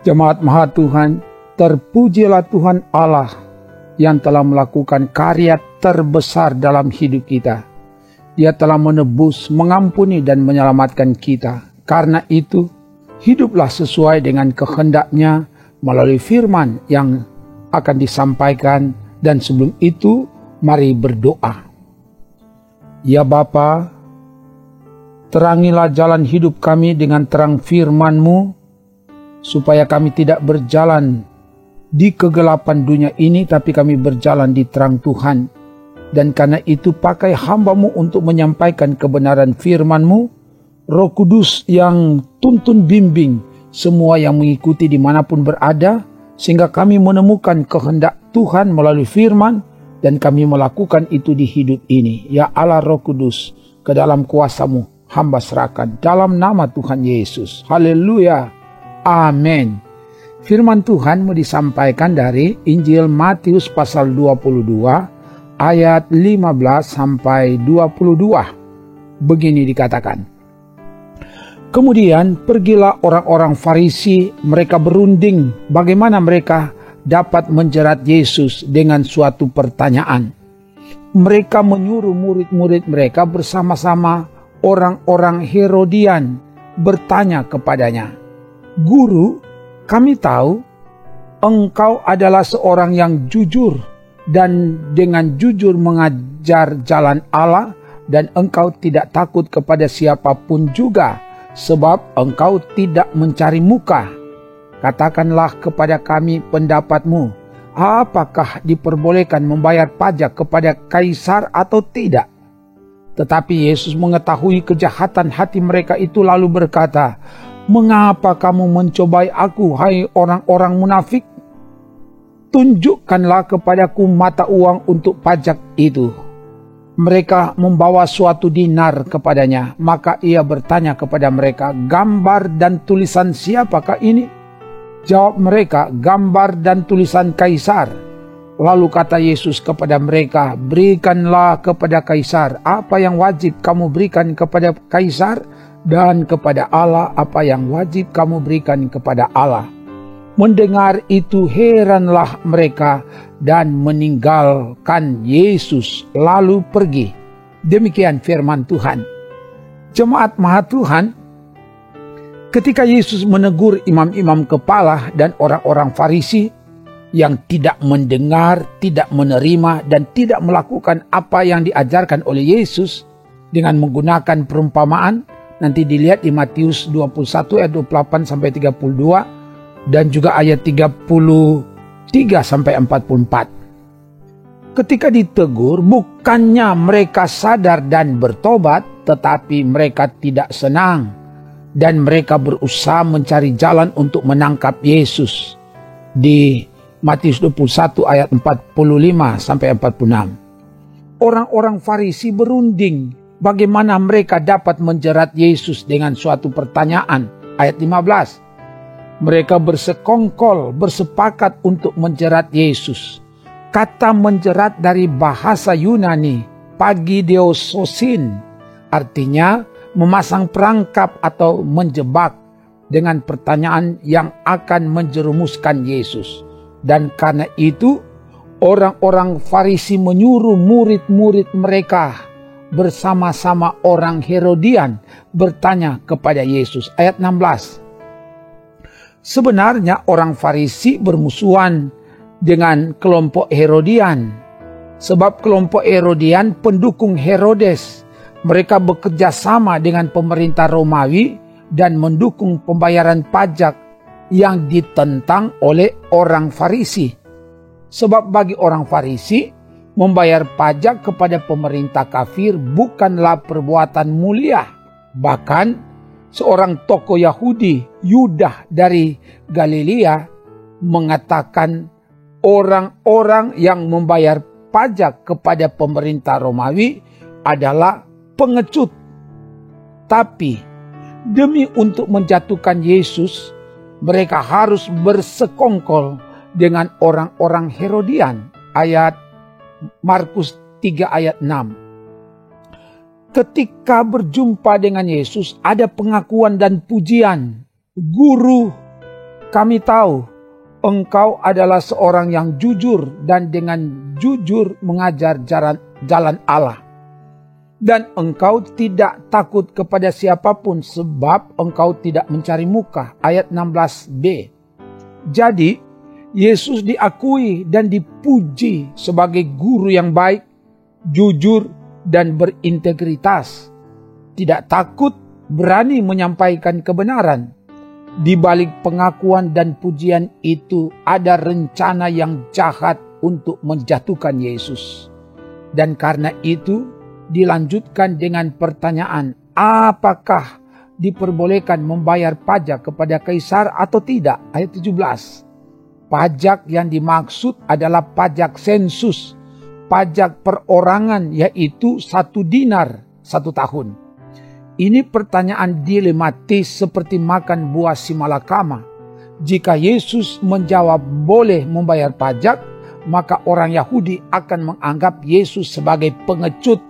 Jemaat Maha Tuhan, terpujilah Tuhan Allah yang telah melakukan karya terbesar dalam hidup kita. Dia telah menebus, mengampuni dan menyelamatkan kita. Karena itu, hiduplah sesuai dengan kehendak-Nya melalui firman yang akan disampaikan, dan sebelum itu mari berdoa. Ya Bapa, terangilah jalan hidup kami dengan terang firman-Mu, supaya kami tidak berjalan di kegelapan dunia ini, tapi kami berjalan di terang Tuhan. Dan karena itu pakai hamba-Mu untuk menyampaikan kebenaran firman-Mu. Roh Kudus yang tuntun bimbing semua yang mengikuti dimanapun berada, sehingga kami menemukan kehendak Tuhan melalui firman, dan kami melakukan itu di hidup ini. Ya Allah Roh Kudus, ke dalam kuasa-Mu hamba serahkan dalam nama Tuhan Yesus. Haleluya. Amin. Firman Tuhan mau disampaikan dari Injil Matius pasal 22 ayat 15 sampai 22. Begini dikatakan. Kemudian pergilah orang-orang Farisi, mereka berunding bagaimana mereka dapat menjerat Yesus dengan suatu pertanyaan. Mereka menyuruh murid-murid mereka bersama-sama orang-orang Herodian bertanya kepadanya, "Guru, kami tahu Engkau adalah seorang yang jujur dan dengan jujur mengajar jalan Allah, dan Engkau tidak takut kepada siapapun juga, sebab Engkau tidak mencari muka. Katakanlah kepada kami pendapat-Mu, apakah diperbolehkan membayar pajak kepada Kaisar atau tidak?" Tetapi Yesus mengetahui kejahatan hati mereka itu lalu berkata, "Mengapa kamu mencobai aku, hai orang-orang munafik? Tunjukkanlah kepadaku mata uang untuk pajak itu." Mereka membawa suatu dinar kepadanya. Maka ia bertanya kepada mereka, "Gambar dan tulisan siapakah ini?" Jawab mereka, "Gambar dan tulisan Kaisar." Lalu kata Yesus kepada mereka, "Berikanlah kepada Kaisar apa yang wajib kamu berikan kepada Kaisar, dan kepada Allah apa yang wajib kamu berikan kepada Allah." Mendengar itu heranlah mereka dan meninggalkan Yesus lalu pergi. Demikian firman Tuhan. Jemaat Maha Tuhan, ketika Yesus menegur imam-imam kepala dan orang-orang Farisi yang tidak mendengar, tidak menerima, dan tidak melakukan apa yang diajarkan oleh Yesus dengan menggunakan perumpamaan, nanti dilihat di Matius 21 ayat 28 sampai 32 dan juga ayat 33 sampai 44. Ketika ditegur, bukannya mereka sadar dan bertobat, tetapi mereka tidak senang dan mereka berusaha mencari jalan untuk menangkap Yesus. Di Matius 21 ayat 45 sampai 46. Orang-orang Farisi berunding bagaimana mereka dapat menjerat Yesus dengan suatu pertanyaan. Ayat 15. Mereka bersekongkol, bersepakat untuk menjerat Yesus. Kata menjerat dari bahasa Yunani, pagidiososin, artinya memasang perangkap atau menjebak dengan pertanyaan yang akan menjerumuskan Yesus. Dan karena itu, orang-orang Farisi menyuruh murid-murid mereka bersama-sama orang Herodian bertanya kepada Yesus. Ayat 16. Sebenarnya orang Farisi bermusuhan dengan kelompok Herodian. Sebab kelompok Herodian pendukung Herodes. Mereka bekerja sama dengan pemerintah Romawi dan mendukung pembayaran pajak yang ditentang oleh orang Farisi. Sebab bagi orang Farisi, membayar pajak kepada pemerintah kafir bukanlah perbuatan mulia. Bahkan seorang tokoh Yahudi, Yudah dari Galilea, mengatakan orang-orang yang membayar pajak kepada pemerintah Romawi adalah pengecut. Tapi demi untuk menjatuhkan Yesus, mereka harus bersekongkol dengan orang-orang Herodian. Ayat Markus 3 ayat 6. Ketika berjumpa dengan Yesus, ada pengakuan dan pujian. "Guru, Kami tahu engkau adalah seorang yang jujur dan dengan jujur mengajar jalan Allah. Dan engkau tidak takut kepada siapapun sebab engkau tidak mencari muka. Ayat 16b. Jadi Yesus diakui dan dipuji sebagai guru yang baik, jujur dan berintegritas. Tidak takut, berani menyampaikan kebenaran. Di balik pengakuan dan pujian itu ada rencana yang jahat untuk menjatuhkan Yesus. Dan karena itu dilanjutkan dengan pertanyaan, apakah diperbolehkan membayar pajak kepada kaisar atau tidak? Ayat 17. Pajak yang dimaksud adalah pajak sensus, pajak perorangan, yaitu 1 dinar 1 tahun. Ini pertanyaan dilematis seperti makan buah simalakama. Jika Yesus menjawab boleh membayar pajak, maka orang Yahudi akan menganggap Yesus sebagai pengecut,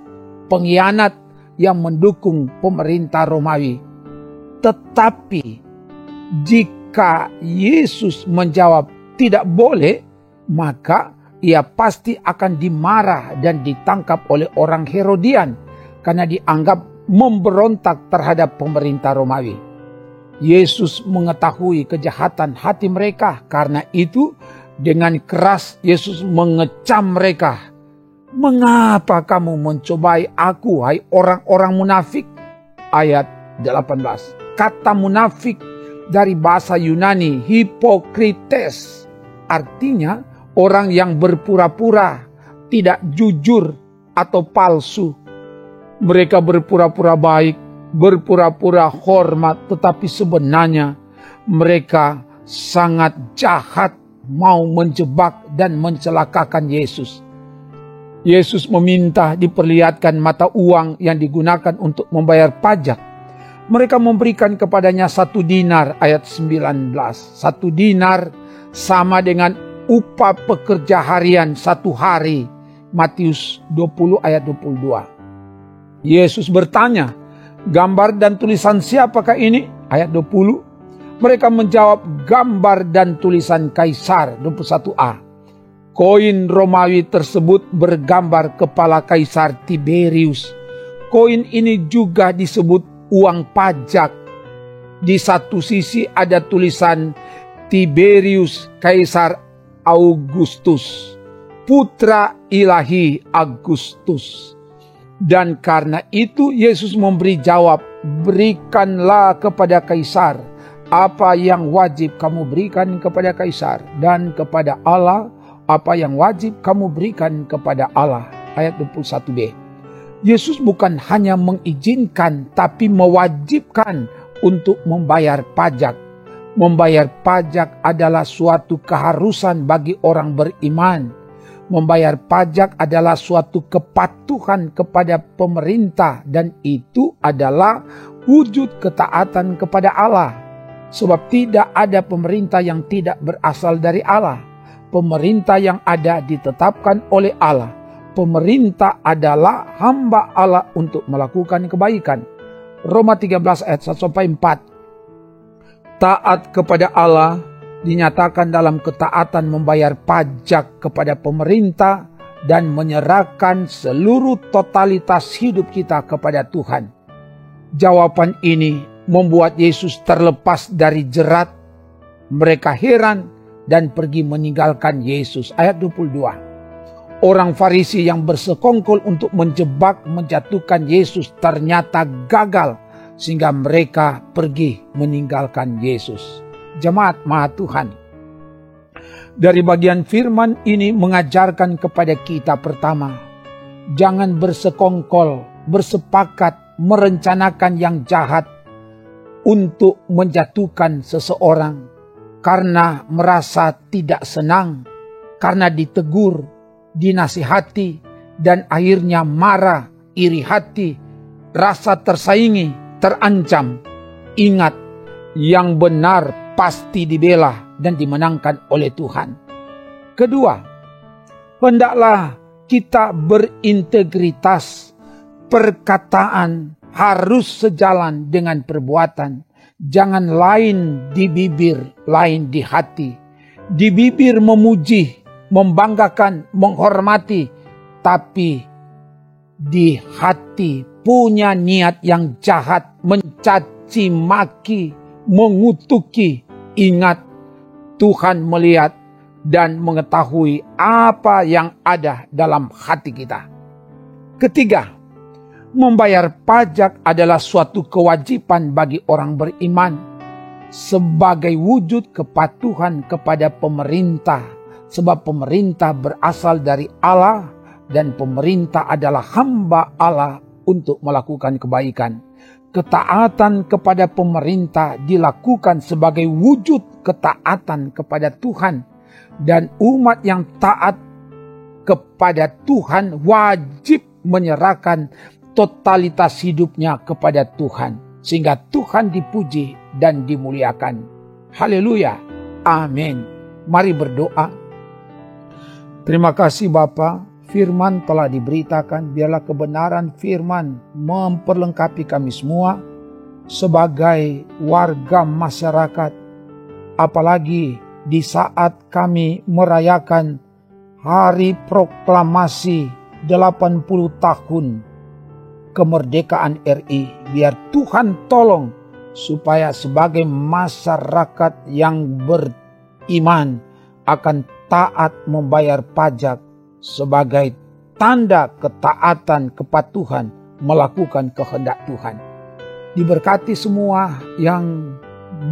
pengkhianat yang mendukung pemerintah Romawi. Tetapi jika Yesus menjawab tidak boleh, maka ia pasti akan dimarah dan ditangkap oleh orang Herodian karena dianggap memberontak terhadap pemerintah Romawi. Yesus mengetahui kejahatan hati mereka, karena itu dengan keras Yesus mengecam mereka. Mengapa kamu mencobai aku, hai orang-orang munafik? Ayat 18. Kata munafik dari bahasa Yunani hipokrites, artinya orang yang berpura-pura, tidak jujur atau palsu. Mereka berpura-pura baik, berpura-pura hormat, tetapi sebenarnya mereka sangat jahat, mau menjebak dan mencelakakan Yesus. Yesus meminta diperlihatkan mata uang yang digunakan untuk membayar pajak. Mereka memberikan kepadanya 1 dinar, ayat 19. 1 dinar sama dengan upah pekerja harian 1 hari. Matius 20 ayat 22. Yesus bertanya, gambar dan tulisan siapakah ini? Ayat 20. Mereka menjawab, gambar dan tulisan Kaisar. 21a. Koin Romawi tersebut bergambar kepala Kaisar Tiberius. Koin ini juga disebut uang pajak. Di satu sisi ada tulisan Tiberius Kaisar Augustus, putra ilahi Agustus. Dan karena itu Yesus memberi jawab, berikanlah kepada Kaisar apa yang wajib kamu berikan kepada Kaisar, dan kepada Allah apa yang wajib kamu berikan kepada Allah. Ayat 21b. Yesus bukan hanya mengizinkan, tapi mewajibkan untuk membayar pajak. Membayar pajak adalah suatu keharusan bagi orang beriman. Membayar pajak adalah suatu kepatuhan kepada pemerintah, dan itu adalah wujud ketaatan kepada Allah. Sebab tidak ada pemerintah yang tidak berasal dari Allah. Pemerintah yang ada ditetapkan oleh Allah. Pemerintah adalah hamba Allah untuk melakukan kebaikan. Roma 13 ayat 1-4. Taat kepada Allah dinyatakan dalam ketaatan membayar pajak kepada pemerintah dan menyerahkan seluruh totalitas hidup kita kepada Tuhan. Jawaban ini membuat Yesus terlepas dari jerat. Mereka heran dan pergi meninggalkan Yesus. Ayat 22. Orang Farisi yang bersekongkol untuk menjebak, menjatuhkan Yesus ternyata gagal, sehingga mereka pergi meninggalkan Yesus. Jemaat Maha Tuhan, dari bagian firman ini mengajarkan kepada kita, pertama, jangan bersekongkol, bersepakat, merencanakan yang jahat untuk menjatuhkan seseorang karena merasa tidak senang, karena ditegur, dinasihati, dan akhirnya marah, iri hati, rasa tersaingi, terancam. Ingat, yang benar pasti dibela dan dimenangkan oleh Tuhan. Kedua, hendaklah kita berintegritas. Perkataan harus sejalan dengan perbuatan. Jangan lain di bibir, lain di hati. Di bibir memuji, membanggakan, menghormati, tapi di hati punya niat yang jahat, mencaci maki, mengutuki. Ingat, Tuhan melihat dan mengetahui apa yang ada dalam hati kita. Ketiga, membayar pajak adalah suatu kewajiban bagi orang beriman sebagai wujud kepatuhan kepada pemerintah, sebab pemerintah berasal dari Allah dan pemerintah adalah hamba Allah untuk melakukan kebaikan. Ketaatan kepada pemerintah dilakukan sebagai wujud ketaatan kepada Tuhan, dan umat yang taat kepada Tuhan wajib menyerahkan totalitas hidupnya kepada Tuhan, sehingga Tuhan dipuji dan dimuliakan. Haleluya. Amin. Mari berdoa. Terima kasih Bapa, firman telah diberitakan. Biarlah kebenaran firman memperlengkapi kami semua sebagai warga masyarakat, apalagi di saat kami merayakan hari proklamasi 80 tahun kemerdekaan RI. Biar Tuhan tolong supaya sebagai masyarakat yang beriman akan taat membayar pajak sebagai tanda ketaatan kepatuhan melakukan kehendak Tuhan. Diberkati semua yang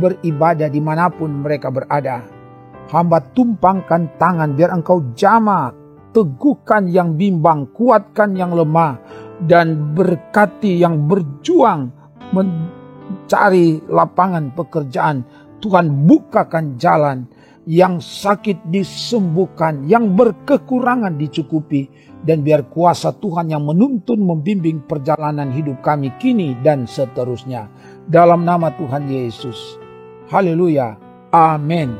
beribadah dimanapun mereka berada. Hamba tumpangkan tangan biar Engkau jamah, teguhkan yang bimbang, kuatkan yang lemah, dan berkati yang berjuang mencari lapangan pekerjaan. Tuhan bukakan jalan, yang sakit disembuhkan, yang berkekurangan dicukupi, dan biar kuasa Tuhan yang menuntun membimbing perjalanan hidup kami kini dan seterusnya. Dalam nama Tuhan Yesus. Haleluya. Amin.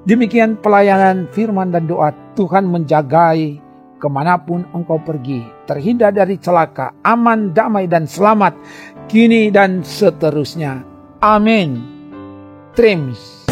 Demikian pelayanan firman dan doa. Tuhan menjagai kemanapun engkau pergi, terhindar dari celaka, aman, damai, dan selamat, kini dan seterusnya. Amin. Trims.